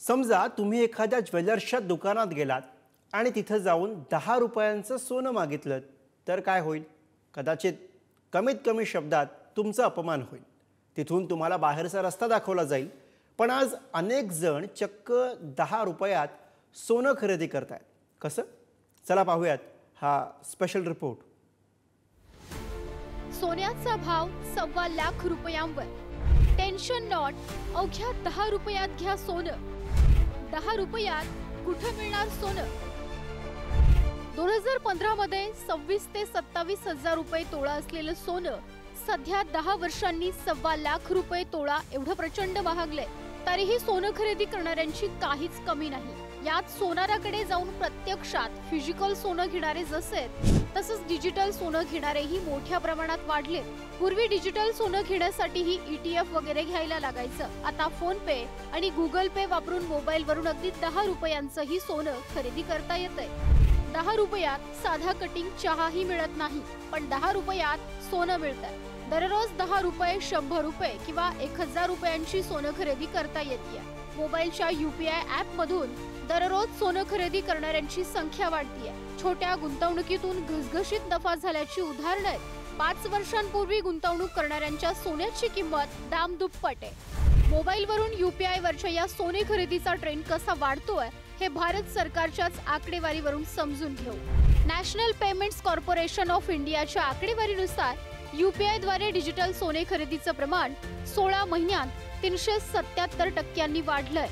समजा तुम्ही एखाद्या ज्वेलर्सच्या दुकानात गेलात आणि तिथे जाऊन 10 रुपयांचं सोनं मागितलं तर काय होईल? कदाचित कमीत कमी शब्दात तुमचा अपमान होईल। तिथून तुम्हाला बाहेरचा रस्ता दाखवला जाईल। पण आज अनेक जण चक्क 10 रुपयात सोनं खरेदी करतात। कसं? चला पाहूयात हा स्पेशल रिपोर्ट। सोन्याचा भाव 1.25 लाख रुपयांवर। टेन्शन नॉट, अवघ्या 10 रुपयात घ्या सोनं। 10 रुपयात कुठे मिळणार सोनं? 2015 मध्ये 26 ते 27 हजार रुपये तोळा असलेलं सोनं सध्या 10 वर्षांनी 1.25 लाख रुपये तोळा एवढं प्रचंड महागले। तरीही सोनं खरेदी करणाऱ्यांची काहीच कमी नाही। यात सोनाराकडे जाऊन प्रत्यक्षात फिजिकल सोनं घेणारे जसे तसंच डिजिटल सोनं घेणारेही मोठ्या प्रमाणात वाढले। पूर्वी डिजिटल सोनं घेण्यासाठीही ETF वगैरे घ्यायला लागायचं। आता फोन पे आणि गुगल पे वापरून मोबाईल वरून अगदी 10 रुपयांचंही सोनं खरेदी करता येतंय। 10 रुपयात साधा कटिंग चहाही मिळत नाही, पण 10 रुपयात सोनं मिळतंय। दररोज 10 रुपये, 100 रुपये किंवा 1000 रुपयांची सोनं खरेदी करता येते। मोबाईलच्या UPI ॲप मधून दररोज सोनं खरेदी करणाऱ्यांची संख्या वाढतीये। छोट्या गुंतवणुकीतून घसघशीत नफा झाल्याची उदाहरणं आहेत। 5 वर्षांपूर्वी गुंतवणूक करणाऱ्यांच्या सोन्याची किंमत दामदुप्पट आहे। मोबाईलवरून UPI वरच्या या सोने खरेदीचा ट्रेंड कसा वाढतोय हे भारत सरकारच्याच आकडेवारीवरून समजून घेऊ। नॅशनल पेमेंट्स कॉर्पोरेशन ऑफ इंडियाच्या आकडेवारीनुसार UPI द्वारे डिजिटल सोने खरेदीचं प्रमाण 16 महिन्यात 377% वाढलंय।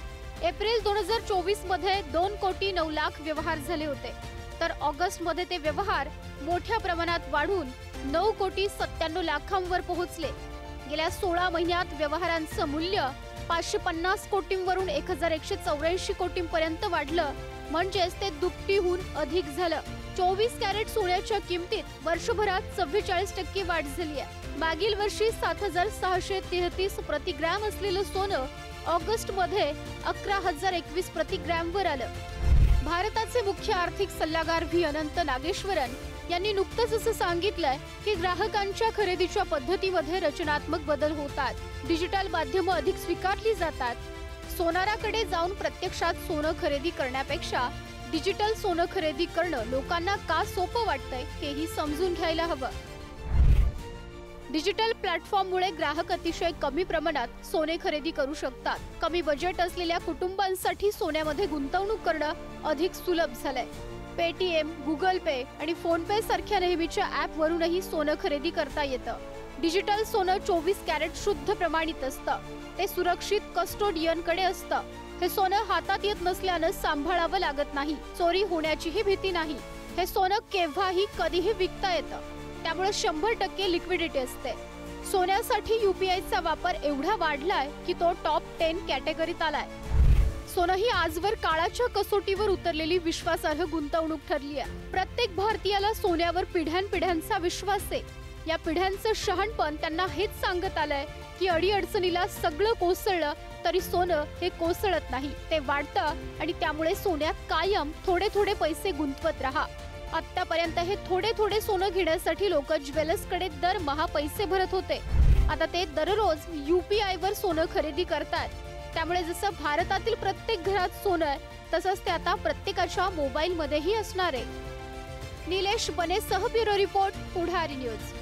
एप्रिल 2024 मध्ये 2 कोटी 9 लाख व्यवहार झाले होते, तर ऑगस्ट मध्ये ते व्यवहार मोठ्या प्रमाणात वाढून 9 कोटी 97 लाखांवर पोहोचले। गेल्या 16 महिन्यात व्यवहारांचं मूल्य 550 कोटींवरून 1184 कोटींपर्यंत वाढलं, म्हणजेच ते दुपटीहून अधिक झालं। 24 कॅरेट सोन्याच्या किमतीत वर्षभरात 44% वाढ झाली आहे। मागील वर्षी 7633 प्रति ग्रॅम असलेलं सोनं ऑगस्ट मध्ये 11021 प्रति ग्रॅम वर आलं। भारताचे मुख्य आर्थिक सल्लागार व्ही अनंत नागेश्वरन यांनी नुकतंच असं सांगितलंय की ग्राहकांच्या खरेदीच्या पद्धतीमध्ये रचनात्मक बदल होतात। डिजिटल माध्यमं अधिक स्वीकारली जातात। सोनाराकडे जाऊन प्रत्यक्षात सोनं खरेदी करण्यापेक्षा डिजिटल सोनं खरेदी करणं लोकांना का सोपं वाटतंय हेही समजून घ्यायला हवं। डिजिटल प्लॅटफॉर्ममुळे ग्राहक अतिशय कमी प्रमाणात सोने खरेदी करू शकतात। कमी बजेट असलेल्या कुटुंबांसाठी सोन्यामध्ये गुंतवणूक करणं अधिक सुलभ झालंय। पेटीएम, गुगल पे आणि फोन पे सारख्या नेहमीच्या ॲप वरूनही सोनं खरेदी करता येतं। डिजिटल सोनं 24 कॅरेट शुद्ध प्रमाणित असतं। ते सुरक्षित कस्टोडियनकडे असतं। हे सोनं हातात येत नसल्यानं सांभाळावं लागत नाही। चोरी होण्याचीही भीती नाही। हे सोनं केव्हाही कधीही विकता येतं, त्यामुळे 100% लिक्विडिटी असते। सोन्यासाठी UPIचा वापर एवढा वाढलाय की तो टॉप 10 कॅटेगरीत आलाय। सोनं ही आजवर काळाच्या कसोटीवर उतरलेली विश्वासार्ह गुंतवणूक ठरली आहे। प्रत्येक भारतीयाला सोन्यावर पिढ्यानपिढ्यांचा विश्वास आहे। या पिढ्यांचं शहाणपण त्यांना हेच सांगत आलंय की अडीअडचणीला सगळं कोसळलं तरी सोनं हे कोसळत नाही, ते वाढतं आणि त्यामुळे सोन्यात कायम थोडे थोडे पैसे गुंतवत राहा। आतापर्यंत हे थोडे थोडे सोनं घेण्यासाठी लोक ज्वेलर्सकडे दरमहा पैसे भरत होते। आता ते दररोज UPI वर सोनं खरेदी करतात। त्यामुळे जसं भारतातील प्रत्येक घरात सोनं आहे, तसंच ते आता प्रत्येकाच्या मोबाईलमध्येही असणार आहे। निलेश बनेसह ब्युरो रिपोर्ट, पुढारी न्यूज।